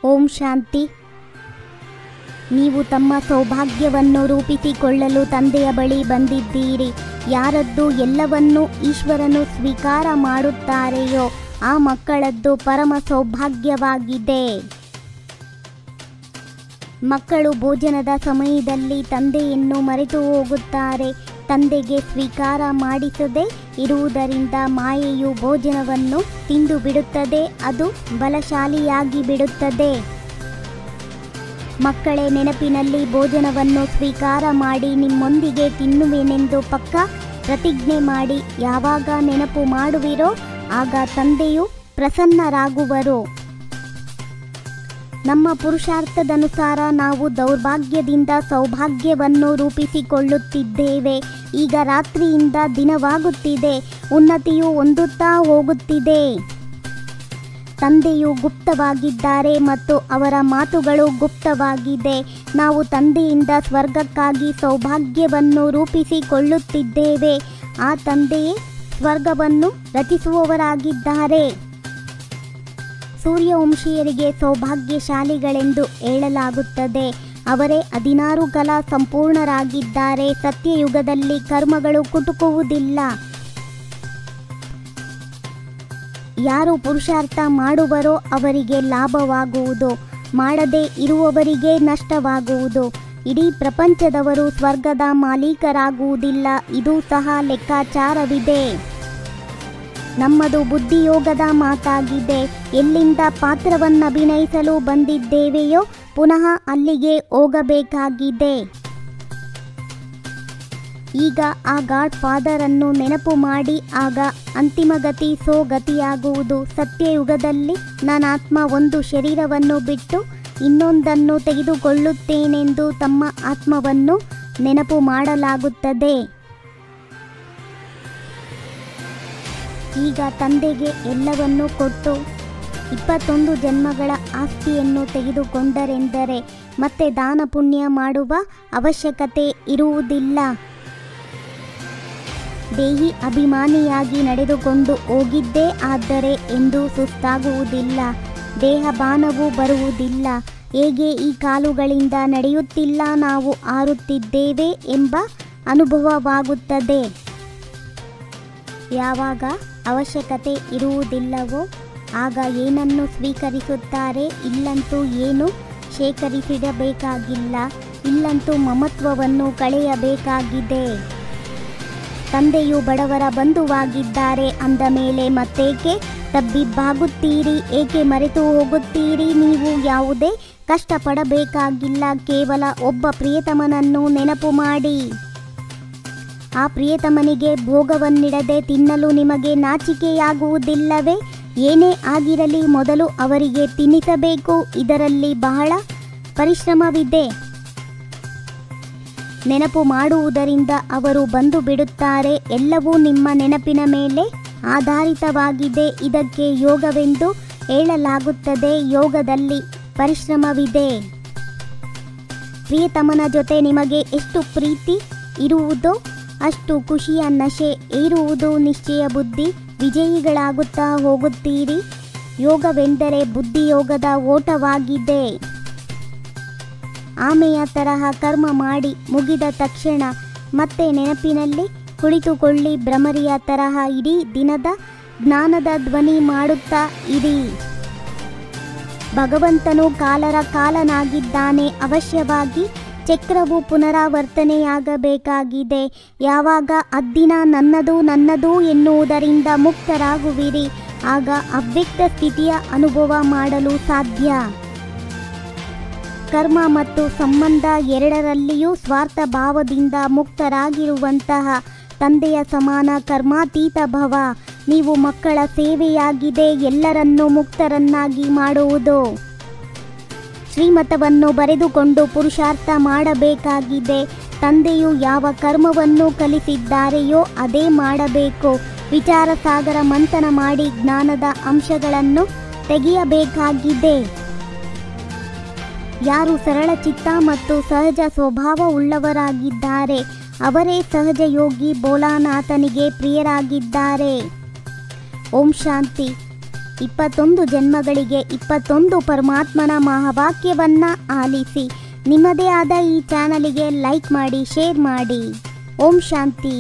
ಓಂ ಶಾಂತಿ. ನೀವು ತಮ್ಮ ಸೌಭಾಗ್ಯವನ್ನು ರೂಪಿಸಿಕೊಳ್ಳಲು ತಂದೆಯ ಬಳಿ ಬಂದಿದ್ದೀರಿ. ಯಾರದ್ದು ಎಲ್ಲವನ್ನೂ ಈಶ್ವರನು ಸ್ವೀಕಾರ ಮಾಡುತ್ತಾರೆಯೋ ಆ ಮಕ್ಕಳದ್ದು ಪರಮ ಸೌಭಾಗ್ಯವಾಗಿದೆ. ಮಕ್ಕಳು ಭೋಜನದ ಸಮಯದಲ್ಲಿ ತಂದೆಯನ್ನು ಮರೆತು ಹೋಗುತ್ತಾರೆ. ತಂದೆಗೆ ಸ್ವೀಕಾರ ಮಾಡಿಸದೆ ಇರುವುದರಿಂದ ಮಾಯೆಯು ಭೋಜನವನ್ನು ತಿಂದು ಬಿಡುತ್ತದೆ. ಅದು ಬಲಶಾಲಿಯಾಗಿ ಬಿಡುತ್ತದೆ. ಮಕ್ಕಳೇ, ನೆನಪಿನಲ್ಲಿ ಭೋಜನವನ್ನು ಸ್ವೀಕಾರ ಮಾಡಿ ನಿಮ್ಮೊಂದಿಗೆ ತಿನ್ನುವೆನೆಂದು ಪಕ್ಕಾ ಪ್ರತಿಜ್ಞೆ ಮಾಡಿ. ಯಾವಾಗ ನೆನಪು ಮಾಡುವಿರೋ ಆಗ ತಂದೆಯು ಪ್ರಸನ್ನರಾಗುವರು. ನಮ್ಮ ಪುರುಷಾರ್ಥದನುಸಾರ ನಾವು ದೌರ್ಭಾಗ್ಯದಿಂದ ಸೌಭಾಗ್ಯವನ್ನು ರೂಪಿಸಿಕೊಳ್ಳುತ್ತಿದ್ದೇವೆ. ಈಗ ರಾತ್ರಿಯಿಂದ ದಿನವಾಗುತ್ತಿದೆ. ಉನ್ನತಿಯು ಹೊಂದುತ್ತಾ ಹೋಗುತ್ತಿದೆ. ತಂದೆಯು ಗುಪ್ತವಾಗಿದ್ದಾರೆ ಮತ್ತು ಅವರ ಮಾತುಗಳು ಗುಪ್ತವಾಗಿದೆ. ನಾವು ತಂದೆಯಿಂದ ಸ್ವರ್ಗಕ್ಕಾಗಿ ಸೌಭಾಗ್ಯವನ್ನು ರೂಪಿಸಿಕೊಳ್ಳುತ್ತಿದ್ದೇವೆ. ಆ ತಂದೆಯೇ ಸ್ವರ್ಗವನ್ನು ರಚಿಸುವವರಾಗಿದ್ದಾರೆ. ಸೂರ್ಯವಂಶೀಯರಿಗೆ ಸೌಭಾಗ್ಯಶಾಲಿಗಳೆಂದು ಹೇಳಲಾಗುತ್ತದೆ. ಅವರೇ 16 ಕಲಾ ಸಂಪೂರ್ಣರಾಗಿದ್ದಾರೆ. ಸತ್ಯಯುಗದಲ್ಲಿ ಕರ್ಮಗಳು ಕುಟುಕುವುದಿಲ್ಲ. ಯಾರು ಪುರುಷಾರ್ಥ ಮಾಡುವರೋ ಅವರಿಗೆ ಲಾಭವಾಗುವುದು, ಮಾಡದೇ ಇರುವವರಿಗೆ ನಷ್ಟವಾಗುವುದು. ಇಡೀ ಪ್ರಪಂಚದವರು ಸ್ವರ್ಗದ ಮಾಲೀಕರಾಗುವುದಿಲ್ಲ. ಇದು ಸಹ ಲೆಕ್ಕಾಚಾರವಿದೆ. ನಮ್ಮದು ಬುದ್ಧಿಯೋಗದ ಮಾತಾಗಿದೆ. ಎಲ್ಲಿಂದ ಪಾತ್ರವನ್ನಭಿನಯಿಸಲು ಬಂದಿದ್ದೇವೆಯೋ ಪುನಃ ಅಲ್ಲಿಗೆ ಹೋಗಬೇಕಾಗಿದೆ. ಈಗ ಆ ಗಾಡ್ ಫಾದರನ್ನು ನೆನಪು ಮಾಡಿ. ಆಗ ಅಂತಿಮಗತಿ ಗತಿಯಾಗುವುದು. ಸತ್ಯಯುಗದಲ್ಲಿ ನಾನಾತ್ಮ ಒಂದು ಶರೀರವನ್ನು ಬಿಟ್ಟು ಇನ್ನೊಂದನ್ನು ತೆಗೆದುಕೊಳ್ಳುತ್ತೇನೆಂದು ತಮ್ಮ ಆತ್ಮವನ್ನು ನೆನಪು ಮಾಡಲಾಗುತ್ತದೆ. ಈಗ ತಂದೆಗೆ ಎಲ್ಲವನ್ನೂ ಕೊಟ್ಟು 21 ಜನ್ಮಗಳ ಆಸ್ತಿಯನ್ನು ತೆಗೆದುಕೊಂಡರೆಂದರೆ ಮತ್ತೆ ದಾನ ಪುಣ್ಯ ಮಾಡುವ ಅವಶ್ಯಕತೆ ಇರುವುದಿಲ್ಲ. ದೇಹಿ ಅಭಿಮಾನಿಯಾಗಿ ನಡೆದುಕೊಂಡು ಹೋಗಿದ್ದೇ ಆದರೆ ಎಂದೂ ಸುಸ್ತಾಗುವುದಿಲ್ಲ. ದೇಹಭಾನವೂ ಬರುವುದಿಲ್ಲ. ಹೇಗೆ ಈ ಕಾಲುಗಳಿಂದ ನಡೆಯುತ್ತಿಲ್ಲ, ನಾವು ಹಾರುತ್ತಿದ್ದೇವೆ ಎಂಬ ಅನುಭವವಾಗುತ್ತದೆ. ಯಾವಾಗ ಅವಶ್ಯಕತೆ ಇರುವುದಿಲ್ಲವೋ ಆಗ ಏನನ್ನು ಸ್ವೀಕರಿಸುತ್ತಾರೆ. ಇಲ್ಲಂತೂ ಏನು ಶೇಖರಿಸಿಡಬೇಕಾಗಿಲ್ಲ. ಇಲ್ಲಂತೂ ಮಮತ್ವವನ್ನು ಕಳೆಯಬೇಕಾಗಿದೆ. ತಂದೆಯು ಬಡವರ ಬಂಧುವಾಗಿದ್ದಾರೆ ಅಂದ ಮೇಲೆ ಮತ್ತೇಕೆ ತಬ್ಬಿಬ್ಬಾಗುತ್ತೀರಿ? ಏಕೆ ಮರೆತು ಹೋಗುತ್ತೀರಿ? ನೀವು ಯಾವುದೇ ಕಷ್ಟಪಡಬೇಕಾಗಿಲ್ಲ. ಕೇವಲ ಒಬ್ಬ ಪ್ರಿಯತಮನನ್ನು ನೆನಪು ಮಾಡಿ. ಆ ಪ್ರಿಯತಮನಿಗೆ ಭೋಗವನ್ನಿಡದೆ ತಿನ್ನಲು ನಿಮಗೆ ನಾಚಿಕೆಯಾಗುವುದಿಲ್ಲವೇ? ಏನೇ ಆಗಿರಲಿ ಮೊದಲು ಅವರಿಗೆ ತಿನ್ನಿಸಬೇಕು. ಇದರಲ್ಲಿ ಬಹಳ ಪರಿಶ್ರಮವಿದೆ. ನೆನಪು ಮಾಡುವುದರಿಂದ ಅವರು ಬಂದು ಬಿಡುತ್ತಾರೆ. ಎಲ್ಲವೂ ನಿಮ್ಮ ನೆನಪಿನ ಮೇಲೆ ಆಧಾರಿತವಾಗಿದೆ. ಇದಕ್ಕೆ ಯೋಗವೆಂದು ಹೇಳಲಾಗುತ್ತದೆ. ಯೋಗದಲ್ಲಿ ಪರಿಶ್ರಮವಿದೆ. ಪ್ರಿಯತಮನ ಜೊತೆ ನಿಮಗೆ ಎಷ್ಟು ಪ್ರೀತಿ ಇರುವುದೋ ಅಷ್ಟು ಖುಷಿಯ ನಶೆ ಏರುವುದು ನಿಶ್ಚಯ. ಬುದ್ಧಿ ವಿಜಯಿಗಳಾಗುತ್ತಾ ಹೋಗುತ್ತೀರಿ. ಯೋಗವೆಂದರೆ ಬುದ್ಧಿಯೋಗದ ಓಟವಾಗಿದೆ. ಆಮೆಯ ತರಹ ಕರ್ಮ ಮಾಡಿ ಮುಗಿದ ತಕ್ಷಣ ಮತ್ತೆ ನೆನಪಿನಲ್ಲಿ ಕುಳಿತುಕೊಳ್ಳಿ. ಭ್ರಮರಿಯ ತರಹ ಇಡೀ ದಿನದ ಜ್ಞಾನದ ಧ್ವನಿ ಮಾಡುತ್ತಾ ಇರಿ. ಭಗವಂತನು ಕಾಲರ ಕಾಲನಾಗಿದ್ದಾನೆ. ಅವಶ್ಯವಾಗಿ ಚಕ್ರವು ಪುನರಾವರ್ತನೆಯಾಗಬೇಕಾಗಿದೆ. ಯಾವಾಗ ಅದ್ದಿನ ನನ್ನದು ನನ್ನದು ಎನ್ನುವುದರಿಂದ ಮುಕ್ತರಾಗುವಿರಿ ಆಗ ಅವ್ಯಕ್ತ ಸ್ಥಿತಿಯ ಅನುಭವ ಮಾಡಲು ಸಾಧ್ಯ. ಕರ್ಮ ಮತ್ತು ಸಂಬಂಧ ಎರಡರಲ್ಲಿಯೂ ಸ್ವಾರ್ಥ ಭಾವದಿಂದ ಮುಕ್ತರಾಗಿರುವಂತಹ ತಂದೆಯ ಸಮಾನ ಕರ್ಮಾತೀತ ಭವ. ನೀವು ಮಕ್ಕಳ ಸೇವೆಯಾಗಿದೆ ಎಲ್ಲರನ್ನೂ ಮುಕ್ತರನ್ನಾಗಿ ಮಾಡುವುದು. ಶ್ರೀಮತವನ್ನು ಬರೆದುಕೊಂಡು ಪುರುಷಾರ್ಥ ಮಾಡಬೇಕಾಗಿದೆ. ತಂದೆಯು ಯಾವ ಕರ್ಮವನ್ನು ಕಲಿಸಿದ್ದಾರೆಯೋ ಅದೇ ಮಾಡಬೇಕು. ವಿಚಾರ ಸಾಗರ ಮಂಥನ ಮಾಡಿ ಜ್ಞಾನದ ಅಂಶಗಳನ್ನು ತೆಗೆಯಬೇಕಾಗಿದೆ. ಯಾರು ಸರಳ ಚಿತ್ತ ಮತ್ತು ಸಹಜ ಸ್ವಭಾವವುಳ್ಳವರಾಗಿದ್ದಾರೆ ಅವರೇ ಸಹಜ ಯೋಗಿ ಭೋಲಾನಾಥನಿಗೆ ಪ್ರಿಯರಾಗಿದ್ದಾರೆ. ಓಂ ಶಾಂತಿ. 21 ಜನ್ಮಗಳಿಗೆ 21 ಪರಮಾತ್ಮನ ಮಹಾವಾಕ್ಯವನ್ನು ಆಲಿಸಿ. ನಿಮ್ಮದೇ ಆದ ಈ ಚಾನಲಿಗೆ ಲೈಕ್ ಮಾಡಿ, ಶೇರ್ ಮಾಡಿ. ಓಂ ಶಾಂತಿ.